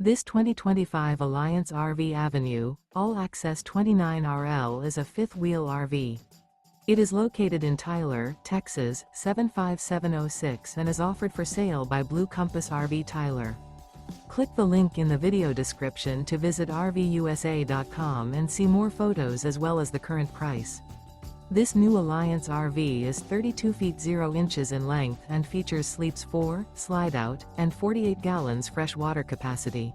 This 2025 Alliance RV Avenue, all-access 29RL is a fifth-wheel RV. It is located in Tyler, Texas, 75706 and is offered for sale by Blue Compass RV Tyler. Click the link in the video description to visit RVUSA.com and see more photos as well as the current price. This new Alliance RV is 32 feet 0 inches in length and features sleeps 4, slide-out, and 48 gallons fresh water capacity.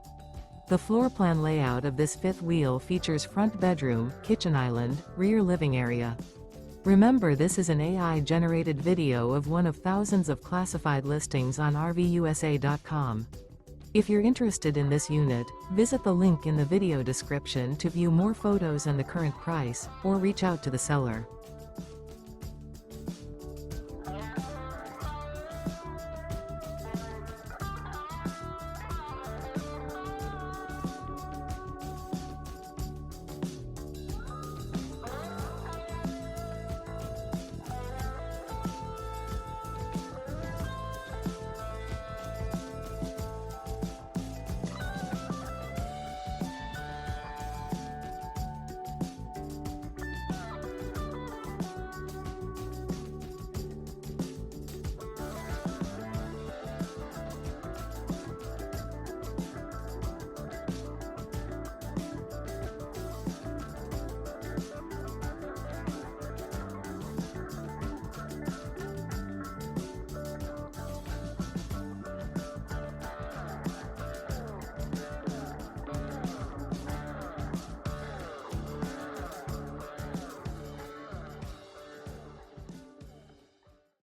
The floor plan layout of this fifth wheel features front bedroom, kitchen island, rear living area. Remember, this is an AI-generated video of one of thousands of classified listings on RVUSA.com. If you're interested in this unit, visit the link in the video description to view more photos and the current price, or reach out to the seller.